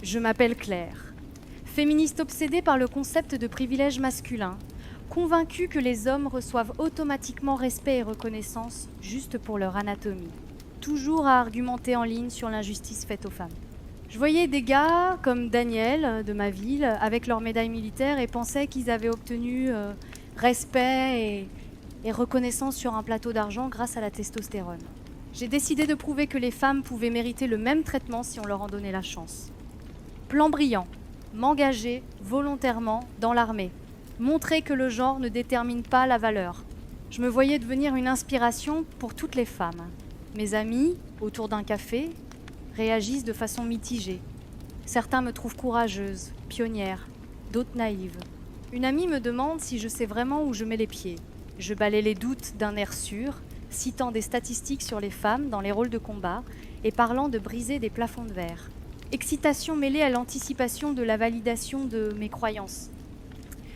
Je m'appelle Claire, féministe obsédée par le concept de privilège masculin, convaincue que les hommes reçoivent automatiquement respect et reconnaissance juste pour leur anatomie, toujours à argumenter en ligne sur l'injustice faite aux femmes. Je voyais des gars comme Daniel de ma ville avec leur médaille militaire et pensais qu'ils avaient obtenu respect et reconnaissance sur un plateau d'argent grâce à la testostérone. J'ai décidé de prouver que les femmes pouvaient mériter le même traitement si on leur en donnait la chance. Plan brillant, m'engager volontairement dans l'armée, montrer que le genre ne détermine pas la valeur. Je me voyais devenir une inspiration pour toutes les femmes. Mes amis, autour d'un café, réagissent de façon mitigée. Certains me trouvent courageuse, pionnière, d'autres naïve. Une amie me demande si je sais vraiment où je mets les pieds. Je balaie les doutes d'un air sûr, citant des statistiques sur les femmes dans les rôles de combat et parlant de briser des plafonds de verre. Excitation mêlée à l'anticipation de la validation de mes croyances.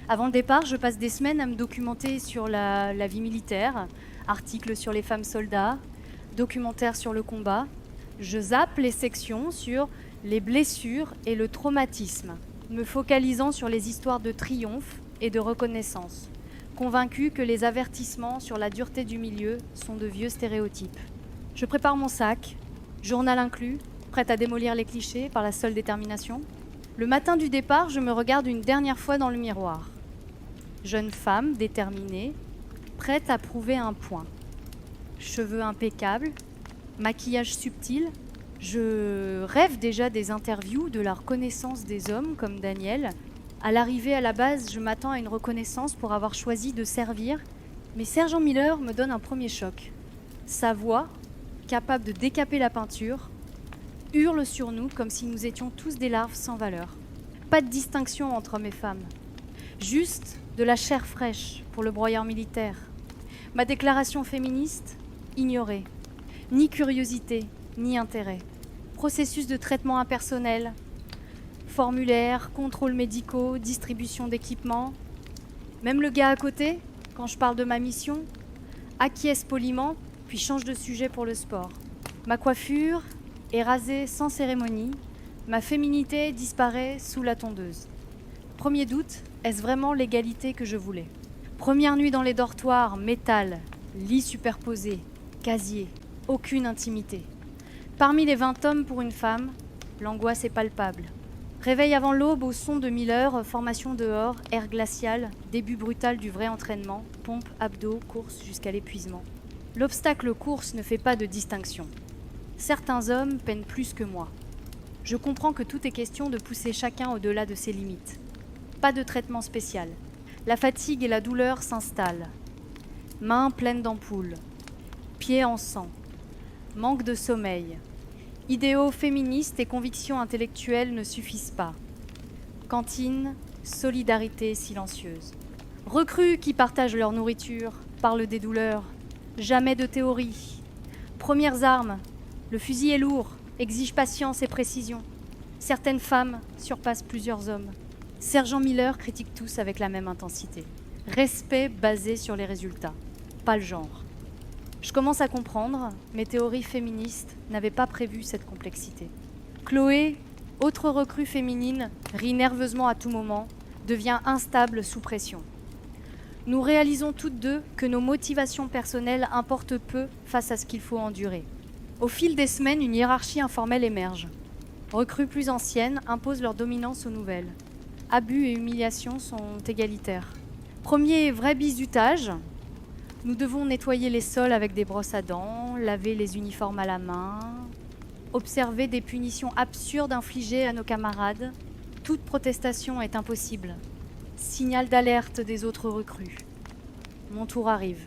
Avant le départ, je passe des semaines à me documenter sur la vie militaire, articles sur les femmes soldats, documentaires sur le combat. Je zappe les sections sur les blessures et le traumatisme, me focalisant sur les histoires de triomphe et de reconnaissance, convaincue que les avertissements sur la dureté du milieu sont de vieux stéréotypes. Je prépare mon sac, journal inclus, prête à démolir les clichés par la seule détermination. Le matin du départ, je me regarde une dernière fois dans le miroir. Jeune femme déterminée, prête à prouver un point. Cheveux impeccables, maquillage subtil. Je rêve déjà des interviews, de la reconnaissance des hommes comme Daniel. À l'arrivée à la base, je m'attends à une reconnaissance pour avoir choisi de servir. Mais Sergent Miller me donne un premier choc. Sa voix, capable de décaper la peinture, hurle sur nous comme si nous étions tous des larves sans valeur. Pas de distinction entre hommes et femmes. Juste de la chair fraîche pour le broyeur militaire. Ma déclaration féministe, ignorée. Ni curiosité, ni intérêt. Processus de traitement impersonnel, formulaire, contrôles médicaux, distribution d'équipements. Même le gars à côté, quand je parle de ma mission, acquiesce poliment, puis change de sujet pour le sport. Ma coiffure est rasée sans cérémonie, ma féminité disparaît sous la tondeuse. Premier doute, est-ce vraiment l'égalité que je voulais ? Première nuit dans les dortoirs, métal, lits superposés, casier, aucune intimité. Parmi les 20 hommes pour une femme, l'angoisse est palpable. Réveil avant l'aube au son de Miller, formation dehors, air glacial, début brutal du vrai entraînement, pompe, abdos, course jusqu'à l'épuisement. L'obstacle course ne fait pas de distinction. Certains hommes peinent plus que moi. Je comprends que tout est question de pousser chacun au-delà de ses limites. Pas de traitement spécial. La fatigue et la douleur s'installent. Mains pleines d'ampoules. Pieds en sang. Manque de sommeil. Idéaux féministes et convictions intellectuelles ne suffisent pas. Cantine, solidarité silencieuse. Recrues qui partagent leur nourriture, parlent des douleurs. Jamais de théorie. Premières armes. Le fusil est lourd, exige patience et précision. Certaines femmes surpassent plusieurs hommes. Sergent Miller critique tous avec la même intensité. Respect basé sur les résultats, pas le genre. Je commence à comprendre, mes théories féministes n'avaient pas prévu cette complexité. Chloé, autre recrue féminine, rit nerveusement à tout moment, devient instable sous pression. Nous réalisons toutes deux que nos motivations personnelles importent peu face à ce qu'il faut endurer. Au fil des semaines, une hiérarchie informelle émerge. Recrues plus anciennes imposent leur dominance aux nouvelles. Abus et humiliations sont égalitaires. Premier vrai bizutage, nous devons nettoyer les sols avec des brosses à dents, laver les uniformes à la main, observer des punitions absurdes infligées à nos camarades. Toute protestation est impossible. Signal d'alerte des autres recrues. Mon tour arrive.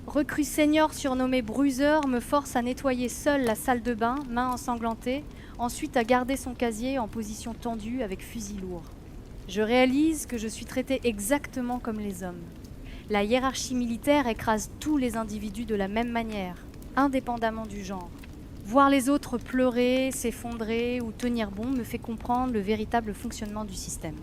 Recrue senior surnommé Bruiseur me force à nettoyer seule la salle de bain, main ensanglantée, ensuite à garder son casier en position tendue avec fusil lourd. Je réalise que je suis traitée exactement comme les hommes. La hiérarchie militaire écrase tous les individus de la même manière, indépendamment du genre. Voir les autres pleurer, s'effondrer ou tenir bon me fait comprendre le véritable fonctionnement du système.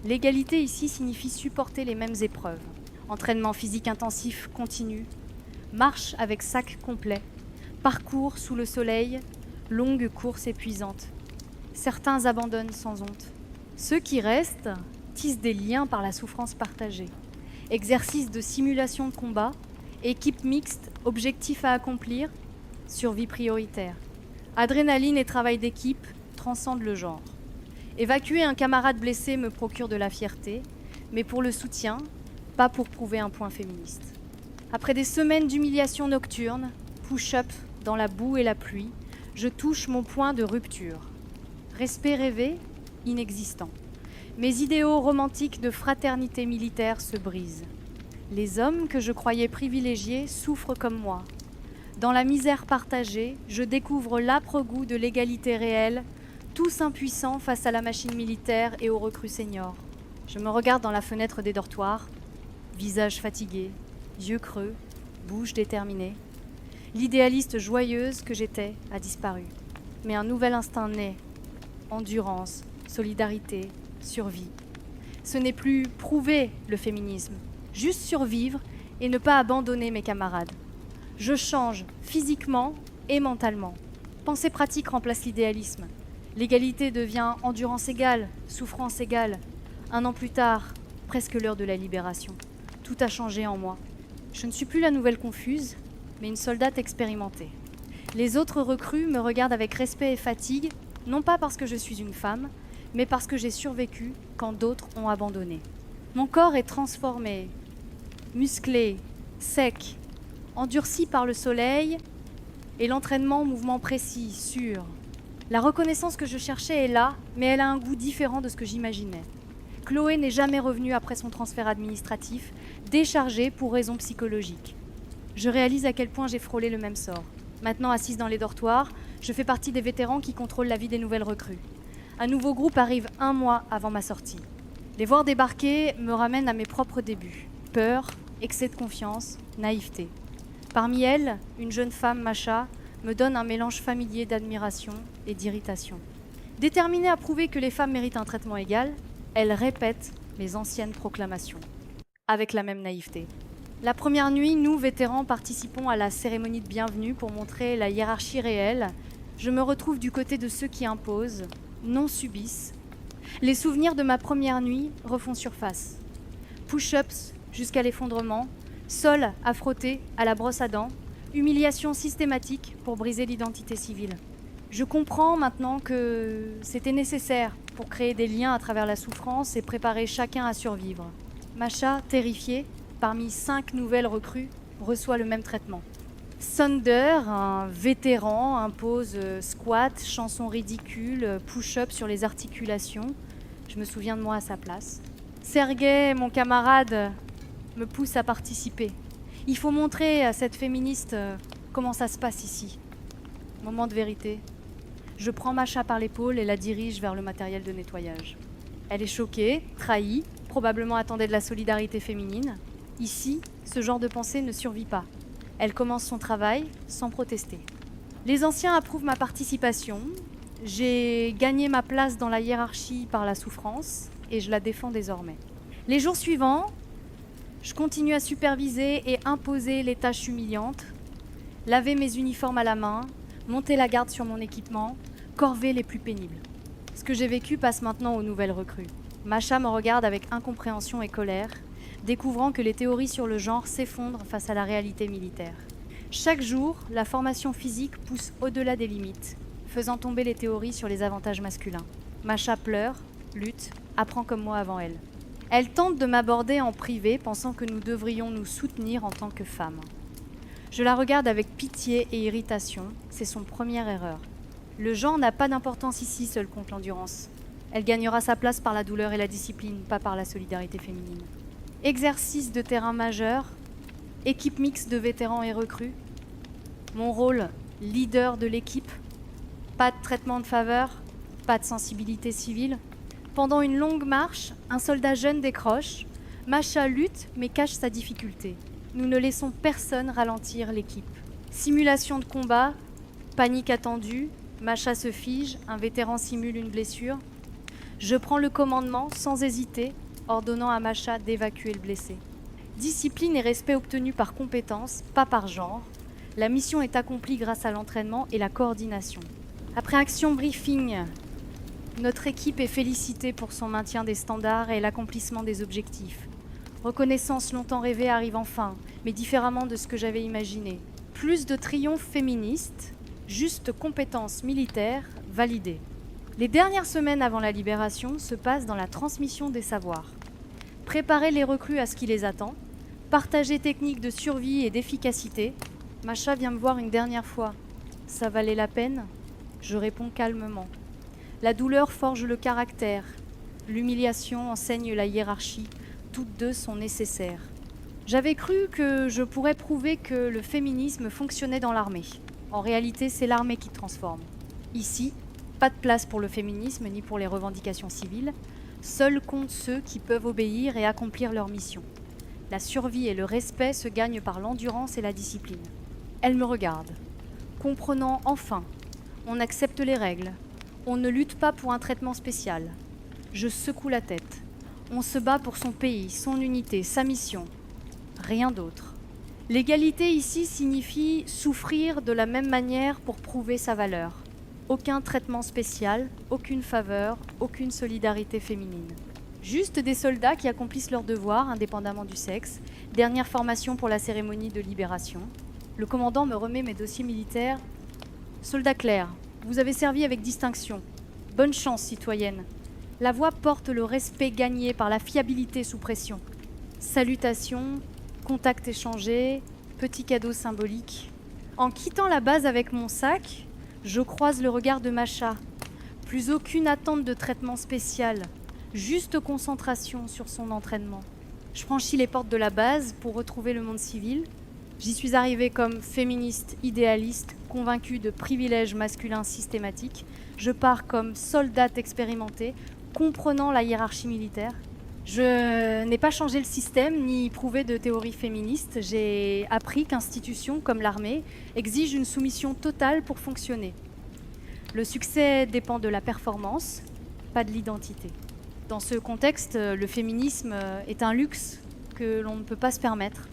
L'égalité ici signifie supporter les mêmes épreuves. Entraînement physique intensif continu, marche avec sac complet, parcours sous le soleil, longue course épuisante. Certains abandonnent sans honte. Ceux qui restent tissent des liens par la souffrance partagée. Exercice de simulation de combat, équipe mixte, objectif à accomplir, survie prioritaire. Adrénaline et travail d'équipe transcendent le genre. Évacuer un camarade blessé me procure de la fierté, mais pour le soutien, pas pour prouver un point féministe. Après des semaines d'humiliation nocturne, push-up dans la boue et la pluie, je touche mon point de rupture. Respect rêvé, inexistant. Mes idéaux romantiques de fraternité militaire se brisent. Les hommes que je croyais privilégiés souffrent comme moi. Dans la misère partagée, je découvre l'âpre goût de l'égalité réelle, tous impuissants face à la machine militaire et aux recrues seniors. Je me regarde dans la fenêtre des dortoirs, visage fatigué, yeux creux, bouche déterminée. L'idéaliste joyeuse que j'étais a disparu. Mais un nouvel instinct naît. Endurance, solidarité, survie. Ce n'est plus prouver le féminisme, juste survivre et ne pas abandonner mes camarades. Je change physiquement et mentalement. Pensée pratique remplace l'idéalisme. L'égalité devient endurance égale, souffrance égale. 1 an plus tard, presque l'heure de la libération. Tout a changé en moi. Je ne suis plus la nouvelle confuse, mais une soldate expérimentée. Les autres recrues me regardent avec respect et fatigue, non pas parce que je suis une femme, mais parce que j'ai survécu quand d'autres ont abandonné. Mon corps est transformé, musclé, sec, endurci par le soleil et l'entraînement au mouvement précis, sûr. La reconnaissance que je cherchais est là, mais elle a un goût différent de ce que j'imaginais. Chloé n'est jamais revenue après son transfert administratif, déchargée pour raisons psychologiques. Je réalise à quel point j'ai frôlé le même sort. Maintenant assise dans les dortoirs, je fais partie des vétérans qui contrôlent la vie des nouvelles recrues. Un nouveau groupe arrive 1 mois avant ma sortie. Les voir débarquer me ramène à mes propres débuts. Peur, excès de confiance, naïveté. Parmi elles, une jeune femme, Macha, me donne un mélange familier d'admiration et d'irritation. Déterminée à prouver que les femmes méritent un traitement égal, elle répète mes anciennes proclamations, avec la même naïveté. La première nuit, nous, vétérans, participons à la cérémonie de bienvenue pour montrer la hiérarchie réelle. Je me retrouve du côté de ceux qui imposent, non subissent. Les souvenirs de ma première nuit refont surface. Push-ups jusqu'à l'effondrement, sol à frotter à la brosse à dents, humiliation systématique pour briser l'identité civile. Je comprends maintenant que c'était nécessaire pour créer des liens à travers la souffrance et préparer chacun à survivre. Macha, terrifiée, parmi 5 nouvelles recrues, reçoit le même traitement. Sunder, un vétéran, impose squat, chansons ridicules, push-up sur les articulations. Je me souviens de moi à sa place. Sergei, mon camarade, me pousse à participer. Il faut montrer à cette féministe comment ça se passe ici. Moment de vérité. Je prends Macha par l'épaule et la dirige vers le matériel de nettoyage. Elle est choquée, trahie, probablement attendait de la solidarité féminine. Ici, ce genre de pensée ne survit pas. Elle commence son travail sans protester. Les anciens approuvent ma participation. J'ai gagné ma place dans la hiérarchie par la souffrance et je la défends désormais. Les jours suivants, je continue à superviser et imposer les tâches humiliantes, laver mes uniformes à la main, monter la garde sur mon équipement, corver les plus pénibles. Ce que j'ai vécu passe maintenant aux nouvelles recrues. Macha me regarde avec incompréhension et colère, découvrant que les théories sur le genre s'effondrent face à la réalité militaire. Chaque jour, la formation physique pousse au-delà des limites, faisant tomber les théories sur les avantages masculins. Macha pleure, lutte, apprend comme moi avant elle. Elle tente de m'aborder en privé, pensant que nous devrions nous soutenir en tant que femmes. Je la regarde avec pitié et irritation, c'est son première erreur. Le genre n'a pas d'importance ici, seul compte l'endurance. Elle gagnera sa place par la douleur et la discipline, pas par la solidarité féminine. Exercice de terrain majeur, équipe mixte de vétérans et recrues. Mon rôle, leader de l'équipe. Pas de traitement de faveur, pas de sensibilité civile. Pendant une longue marche, un soldat jeune décroche. Macha lutte mais cache sa difficulté. Nous ne laissons personne ralentir l'équipe. Simulation de combat, panique attendue, Macha se fige, un vétéran simule une blessure. Je prends le commandement sans hésiter, ordonnant à Macha d'évacuer le blessé. Discipline et respect obtenus par compétence, pas par genre. La mission est accomplie grâce à l'entraînement et la coordination. Après action briefing, Notre équipe est félicitée pour son maintien des standards et l'accomplissement des objectifs. Reconnaissance longtemps rêvée arrive enfin, mais différemment de ce que j'avais imaginé. Plus de triomphes féministes, juste compétences militaires validées. Les dernières semaines avant la libération se passent dans la transmission des savoirs. Préparer les recrues à ce qui les attend, partager techniques de survie et d'efficacité. Macha vient me voir une dernière fois. Ça valait la peine ? Je réponds calmement. La douleur forge le caractère. L'humiliation enseigne la hiérarchie. Toutes deux sont nécessaires. J'avais cru que je pourrais prouver que le féminisme fonctionnait dans l'armée. En réalité, c'est l'armée qui transforme. Ici, pas de place pour le féminisme ni pour les revendications civiles. Seuls comptent ceux qui peuvent obéir et accomplir leur mission. La survie et le respect se gagnent par l'endurance et la discipline. Elle me regarde, comprenant enfin. On accepte les règles. On ne lutte pas pour un traitement spécial. Je secoue la tête. On se bat pour son pays, son unité, sa mission. Rien d'autre. L'égalité ici signifie souffrir de la même manière pour prouver sa valeur. Aucun traitement spécial, aucune faveur, aucune solidarité féminine. Juste des soldats qui accomplissent leurs devoirs, indépendamment du sexe. Dernière formation pour la cérémonie de libération. Le commandant me remet mes dossiers militaires. Soldat Claire, vous avez servi avec distinction. Bonne chance, citoyenne. La voix porte le respect gagné par la fiabilité sous pression. Salutations, contact échangé, petit cadeau symbolique. En quittant la base avec mon sac, je croise le regard de Macha. Plus aucune attente de traitement spécial, juste concentration sur son entraînement. Je franchis les portes de la base pour retrouver le monde civil. J'y suis arrivée comme féministe idéaliste, convaincue de privilèges masculins systématiques. Je pars comme soldate expérimentée, comprenant la hiérarchie militaire. Je n'ai pas changé le système ni prouvé de théorie féministe. J'ai appris qu'institutions comme l'armée exigent une soumission totale pour fonctionner. Le succès dépend de la performance, pas de l'identité. Dans ce contexte, le féminisme est un luxe que l'on ne peut pas se permettre.